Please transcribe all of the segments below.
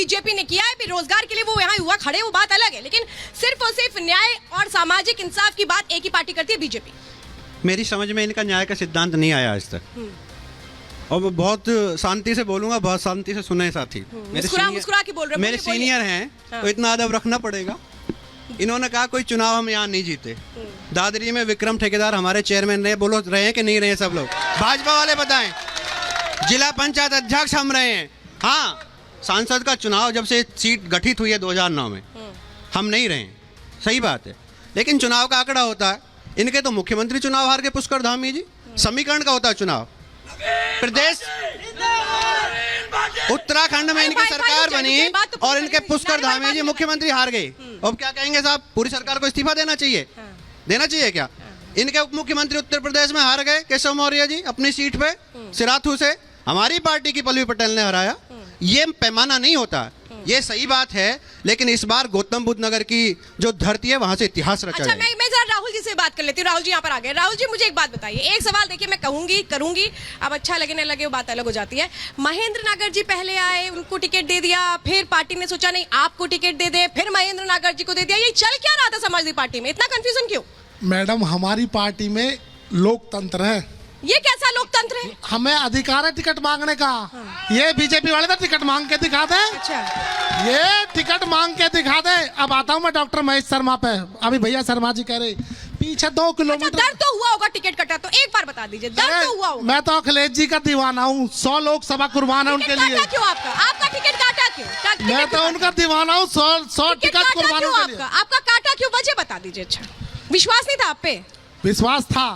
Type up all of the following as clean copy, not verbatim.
BJP ने किया है, रोजगार के लिए वो यहाँ युवा खड़े, वो बात अलग है, लेकिन सिर्फ और सिर्फ न्याय और सामाजिक इंसाफ की बात एक ही पार्टी करती है, बीजेपी। मेरी समझ में इनका न्याय का सिद्धांत नहीं आया आज तक, और मैं बहुत शांति से बोलूंगा, बहुत शांति से सुने साथी। मुस्कुरा के बोल रहे, मेरे सीनियर हैं तो इतना अदब रखना पड़ेगा। इन्होंने कहा कोई चुनाव हम यहाँ नहीं जीते। दादरी में विक्रम ठेकेदार हमारे चेयरमैन रहे, बोलो रहे हैं कि नहीं रहे? सब लोग भाजपा वाले बताएं। जिला पंचायत अध्यक्ष हम रहे हैं। हाँ, सांसद का चुनाव जब से सीट गठित हुई है 2009 में, हम नहीं रहे, सही बात है, लेकिन चुनाव का आंकड़ा होता है। इनके तो मुख्यमंत्री चुनाव हार के पुष्कर धामी जी, समीकरण का होता है चुनाव। प्रदेश उत्तराखंड में इनकी सरकार बनी और इनके पुष्कर धामी जी मुख्यमंत्री हार गए। अब क्या कहेंगे साहब? पूरी सरकार को इस्तीफा देना चाहिए? देना चाहिए क्या? इनके उप मुख्यमंत्री उत्तर प्रदेश में हार गए, केशव मौर्य जी अपनी सीट पे सिराथू से हमारी पार्टी की पल्लवी पटेल ने हराया। ये पैमाना नहीं होता, ये सही बात है, लेकिन इस बार गौतम बुद्ध नगर की जो धरती है वहां से इतिहास रचा अच्छा, मैं जरा राहुल जी से बात कर लेती हूँ। राहुल जी यहाँ पर आ गए। राहुल जी, मुझे एक बात बताइए, एक सवाल देखिए, मैं कहूंगी करूंगी, अब अच्छा लगे ना लगे वो बात अलग हो जाती है। महेंद्र नागर जी पहले आए, उनको टिकट दे दिया, फिर पार्टी ने सोचा नहीं आपको टिकट दे दे, फिर महेंद्र नागर जी को दे दिया। ये चल क्या रहा था समाजवादी पार्टी में? इतना कंफ्यूजन क्यों? मैडम, हमारी पार्टी में लोकतंत्र है। ये कैसा लोकतंत्र है? हमें अधिकार है टिकट मांगने का। ये बीजेपी वाले तो टिकट मांग के दिखा दे। अच्छा, ये टिकट मांग के दिखा दे। अब आता हूँ मैं डॉक्टर महेश शर्मा पे। अभी भैया शर्मा जी कह रहे पीछे 2 किलोमीटर। अच्छा, दर्द तो हुआ होगा टिकट कटा, तो एक बार बता दीजिए, दर्द तो हुआ होगा। मैं तो अखिलेश जी का दीवाना हूँ, 100 लोकसभा कुर्बान है उनके लिए। क्यों आपका टिकट काटा क्यों? मैं तो उनका दीवाना हूँ, 100 टिकट कुर्बान के लिए। आपका काटा क्यों? वजह बता दीजिए। अच्छा, विश्वास नहीं था आप पे? विश्वास था,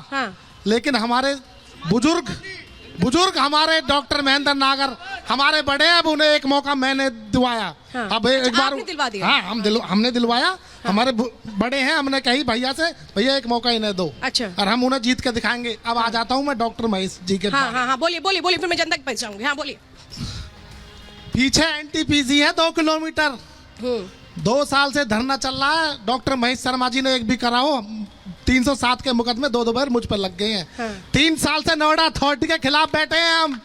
लेकिन हमारे बुजुर्ग हमारे डॉक्टर महेंद्र नागर हमारे बड़े, अब उन्हें एक मौका मैंने दिलवाया। अब एक बार दिलवा दिया। हाँ, हमने दिलवाया। हमारे बड़े हैं, हमने कही भैया से, भैया एक मौका इन्हें दो। अच्छा, और हम उन्हें जीत के दिखाएंगे। अब आ जाता हूँ मैं डॉक्टर महेश जी के। हाँ, बोलिए, फिर मैं जनता के पास जाऊंगी। हाँ, बोलिए। पीछे एनटीपीसी है 2 किलोमीटर, 2 साल से धरना चल रहा है। डॉक्टर महेश शर्मा जी ने एक भी कराओ, 307 के मुकदमे 2 बार मुझ पर लग गए हैं। 3 साल से नोएडा अथॉरिटी के खिलाफ बैठे हैं हम।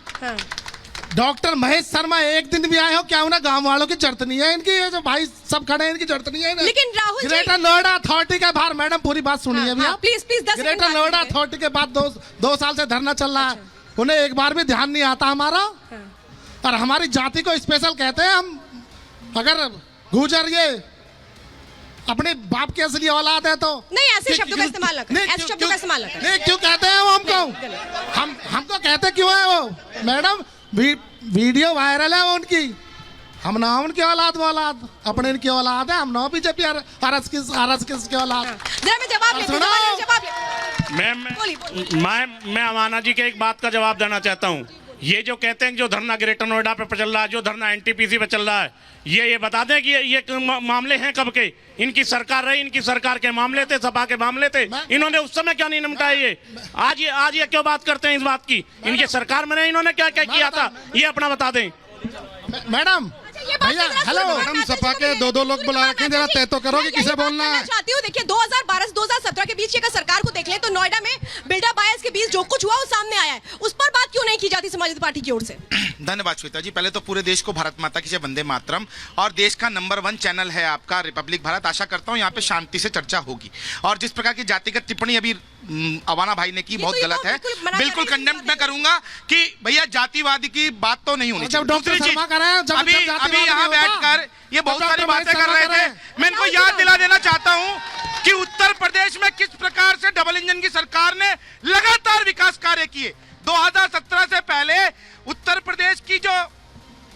डॉक्टर महेश शर्मा एक दिन भी आए हो क्या? उन्हें गांव वालों की जरूरत नहीं है इनकी, ये जो भाई सब खड़े हैं इनकी जरूरत नहीं है। लेकिन राहुल जी, ग्रेटर नोएडा अथॉरिटी के बाहर, मैडम पूरी बात सुनिए भैया, प्लीज। ग्रेटर नोएडा अथॉरिटी के बाद 2 साल से धरना चल रहा है। उन्हें एक बार भी ध्यान नहीं आता हमारा। और हमारी जाति को स्पेशल कहते हैं हम। अगर गुजर ये अपने बाप की असली औलाद है तो नहीं, ऐसे शब्दों का इस्तेमाल ना करें। ऐसे शब्दों का इस्तेमाल ना करें। नहीं, क्यों कहते हैं वो हमको? हमको कहते क्यों है वो? मैडम, वीडियो वायरल है वो उनकी। हम ना उनकी औलाद औलाद, अपने इनकी औलाद है। हम ना बीजेपी आरएस की औलाद। मैं अमाना जी के एक बात का जवाब देना चाहता हूँ। ये जो कहते हैं जो धरना ग्रेटर नोएडा पे चल रहा है, जो धरना एनटीपीसी पे चल रहा है, ये बता दें कि ये मामले हैं कब के? इनकी सरकार रही, इनकी सरकार के मामले थे, सपा के मामले थे, इन्होंने उस समय क्या नहीं निपटाए? ये आज ये क्यों बात करते हैं इस बात की? इनकी सरकार में इन्होंने क्या क्या किया था, ये अपना बता दें। मैडम, भैया हेलो, मैडम सपा के 2 लोग बुला रखे, जरा तय तो करो कि किसे बोलना है। चाहती हूँ, देखिए 2012 से 2017 के बीच अगर सरकार को देख ले तो नोएडा में बिल्डा बायस के बीच जो कुछ हुआ वो सामने आया है। उस पर बात क्यों नहीं की जाती समाजवादी पार्टी की ओर से? धन्यवाद श्वेता जी। पहले तो पूरे देश को भारत माता की जय, वंदे मातरम। और देश का नंबर 1 चैनल है आपका रिपब्लिक भारत। आशा करता हूँ यहाँ पे शांति से चर्चा होगी। और जिस प्रकार की जातिगत टिप्पणी अभी अवाना भाई ने की, बहुत गलत है। बिल्कुल कंडेम मैं करूंगा कि भैया जातिवादी की बात तो नहीं होनी चाहिए। दूसरी चीज, अभी यहाँ बैठकर ये बहुत सारी बातें कर रहे थे। मैं इनको याद दिला देना चाहता हूँ कि उत्तर प्रदेश में किस प्रकार से डबल इंजन की सरकार ने लगातार विकास कार्य किए। 2017 से पहले उत्तर प्रदेश की जो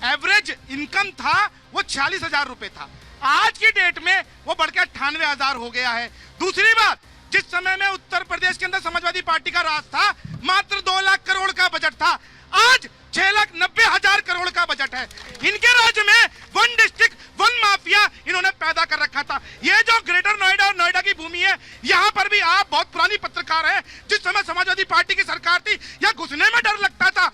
एवरेज इनकम था वो 46,000 रुपए था। आज की डेट में वो बढ़कर 98,000 हो गया है। दूसरी बात, जिस समय में उत्तर प्रदेश के अंदर समाजवादी पार्टी का राज था, मात्र 2 लाख करोड़ का बजट था। आज 6,90,000 करोड़ का बजट है। इनके राज्य में 1 डिस्ट्रिक्ट 1 माफिया इन्होंने पैदा कर रखा था। ये जो ग्रेटर नोएडा और नोएडा की भूमि है, यहाँ पर भी आप बहुत पुरानी पत्रकार है। जिस समय समाजवादी पार्टी की सरकार थी, या घुसने में डर लगता था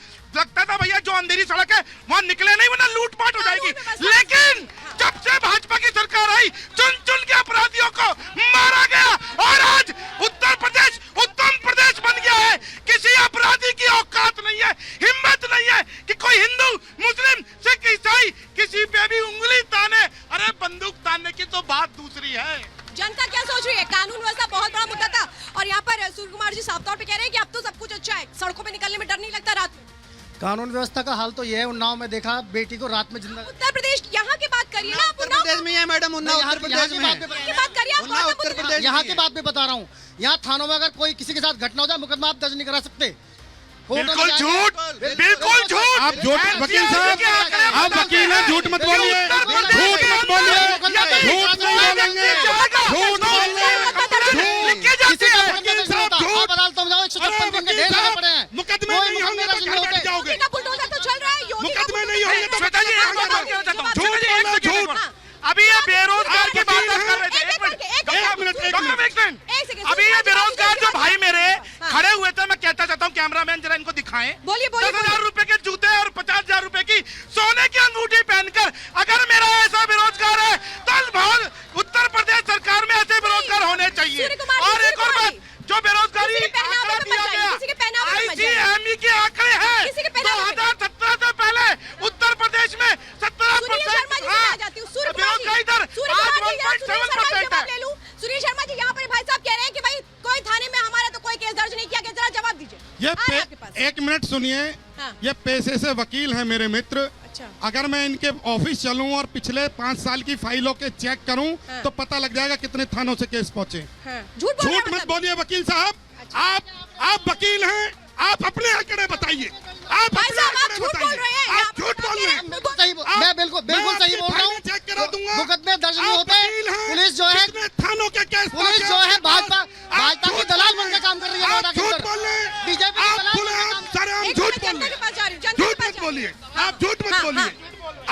भैया जो अंधेरी सड़क है वहां निकले नहीं, वरना लूटपाट हो जाएगी। लेकिन जब से भाजपा की सरकार आई, चुन चुन के अपराधियों को मारा गया और आज उत्तर प्रदेश उत्तम प्रदेश बन गया है। किसी अपराधी की औकात नहीं है, हिम्मत नहीं है कि कोई हिंदू, मुस्लिम, सिख, ईसाई किसी पे भी उंगली कानून व्यवस्था का हाल तो ये है, उन्नाव में देखा बेटी को रात में जिंदा। उत्तर प्रदेश यहाँ की बात करिए ना आप। उत्तर प्रदेश में है मैडम, उन्नाव उत्तर प्रदेश में है। की बात करिए आप। उन्नाव उत्तर प्रदेश यहाँ में की बात भी बता रहा हूँ। यहाँ थानों में अगर कोई किसी के साथ घटना हो जाए, मुकदमा आप दर्ज नहीं करा सकते। बिल्कुल झूठ, बिल्कुल झूठ। आप झूठ, वकील साहब आप वकील हैं, झूठ मत बोलिए, झूठ मत बोलिए, झूठ नहीं बोलेंगे, झूठ बोलिए, वकील साहब आप अदालतों में जाओ, 156 दिन के ढेर लगे पड़े हैं। मुकदमे नहीं होंगे तो घर बैठ जाओगे, योगी का बुलडोजर तो चल रहा है। योगी का मुकदमे नहीं होंगे तो श्वेता जी, एक बात और कहना चाहता हूं। झूठ बोलना, झूठ। अभी ये बेरोजगार की बात आप कर रहे थे। एक मिनट, एक मिनट। एक सेकंड। अभी ये बेरोजगार जो भाई मेरे खड़े हुए थे, मैं कहता चाहता हूँ कैमरामैन जरा इनको दिखाएं। बोलिए, बोलिए, 10,000 रुपए के जूते और 50,000 रुपए की सोने की अंगूठी पहनकर अगर मेरा ऐसा बेरोजगार है तो बहुत उत्तर प्रदेश सरकार में ऐसे बेरोजगार होने चाहिए। सूर्य कुमार जी, और एक और सूर्य बात, जो बेरोजगारी किसी के पहनावे आंकड़ा पे दिया मत जाइए, किसी के पहनावे पे गया, मत जाइए। ICME के आंकड़े हैं किसी के पहनावे पे। 2017 से पहले उत्तर प्रदेश में 17% सुनील शर्मा जी से आ जाती हूँ। सूर्य कुमार जी, बेरोजगारी दर सूर्य कुमार जी, यहाँ 1.7% जवाब ले लूं। सुनील शर्मा जी, यहाँ पर भाई साहब कह रहे हैं कि भाई कोई थाने में हमारा तो कोई केस दर्ज नहीं किया गया, जरा जवाब दीजिए। ये आए आपके पास। एक मिनट सुनिए, हाँ। ये पेशे से वकील हैं मेरे मित्र। अच्छा। अगर मैं इनके ऑफिस चलूं और पिछले 5 साल की फाइलों के चेक करूं हाँ। तो पता लग जाएगा कितने थानों से केस पहुंचे। हाँ। झूठ बोल रहे हैं झूठ मत मतलब। बोलिए वकील साहब, आप वकील हैं, आप अपने आंकड़े बताइए। आप भाई अपने साहब, आप आंकड़े झूठ बोल रहे हैं। बताइए। आप आप झूठ बोल रहे हैं। मैं बिल्कुल सही बोल रहा हूँ। चेक करा दूंगा। मुकदमे दर्ज नहीं आप होते। वकील हैं, पुलिस जो है, कितने थानों के केस पुलिस पहुंचे? जो है भाजपा आप की झूठ दलाल बोल बन रहे के काम कर रही है। हैं। नोएडा आप के झूठ अंदर। बोल रहे हैं। बीजेपी की आप दलाल खुले बन के आम काम- सारे आम एक झूठ मिनट, बोल जनता रहे के हैं। पास जा रही हूँ, जनता के झूठ पास मत जा रही हूँ। बोलिए, आप झूठ मत हाँ, बोलिए।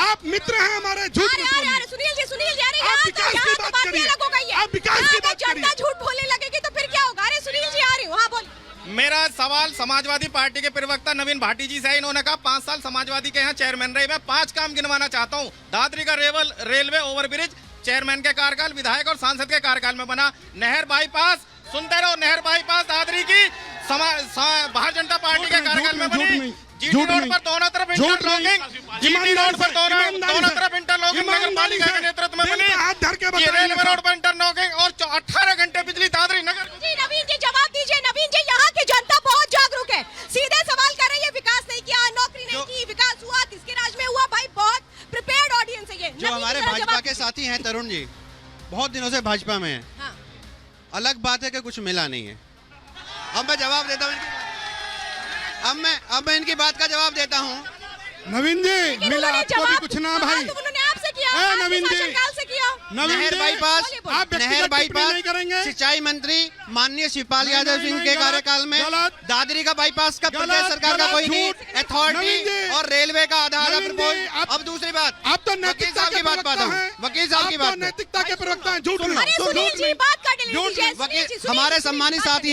आप मित्र हैं हमारे, झूठ अरे मत अरे बोलिए। अरे सुनील जी, अरे आप यहाँ तो विकास की बात बात ही करिए। अलग हो गई है। आप विकास की हाँ, बात अगर जनता करिए। झूठ बोलने लगेगी तो फिर क्या होगा? अरे सुनील जी आ रही हूँ। हाँ बोलिए। मेरा सवाल समाजवादी पार्टी के प्रवक्ता नवीन भाटी जी से है। इन्होंने कहा 5 साल समाजवादी के यहाँ चेयरमैन रहे। मैं 5 काम गिनवाना चाहता हूँ। दादरी का रेलवे ओवरब्रिज चेयरमैन के कार्यकाल, विधायक और सांसद के कार्यकाल में बना। नहर बाईपास, सुनते रहो, नहर बाईपास दादरी की भारतीय जनता पार्टी के कार्यकाल में बनी। जीटी रोड पर दोनों तरफ इंटरलॉकिंग, जीटी रोड पर दोनों तरफ इंटरलॉकिंग नगर पालिका के नेतृत्व में बनी। ये रेलवे रोड पर इंटरलॉकिंग और 18 घंटे बिजली दादरी नगर। जी नवीन जी जवाब दीजिए। नवीन जी, यहाँ की जनता बहुत जागरूक है, सीधे सवाल कर रही है। विकास नहीं किया, नौकरी नहीं की, विकास हुआ किसके राज में हुआ? भाई बहुत प्रिपेयर्ड ऑडियंस है ये। जो नवीन जी, हमारे जरा भाजपा जवाब के साथी हैं तरुण जी, बहुत दिनों से भाजपा में हैं। हाँ। अलग बात है कि कुछ मिला नहीं है। अब मैं जवाब देता हूँ अब मैं इनकी बात का जवाब देता हूँ। नवीन जी, लेकिन मिला उन्होंने आपको भी जवाब- कुछ ना हाँ, भाई। तो उन्होंने आपसे किया, ए, आपके नवीन जी। शासनकाल से किया। नवीन नहर जी, बाईपास, बोलिए, आप व्यक्तिगत नहर टिप्पणी नहीं बाईपास, करेंगे। सिंचाई मंत्री माननीय शिवपाल नहीं, यादव नहीं, सिंह नहीं, के गलत, कार्यकाल में गलत। दादरी का बाईपास का प्रदेश गलत, सरकार का गलत, कोई नहीं, झूठ। नवीन अथॉरिटी जी, और रेलवे का आधा आधा नवीन जी, प्रपोज। अब दूसरी बात, आप तो वकील नैतिकता साहब के की बात प्रवक्ता पाता हूँ, हैं। वकील साहब की आप तो बात नैतिकता के प्रवक्ता हैं। झूठ सुनो, नहीं, अरे झूठ सुनील जी, नहीं। बात काट लीजिए। झूठ नहीं। सुनील जी, सुनील हमारे जी, सम्मानित बात साथी हैं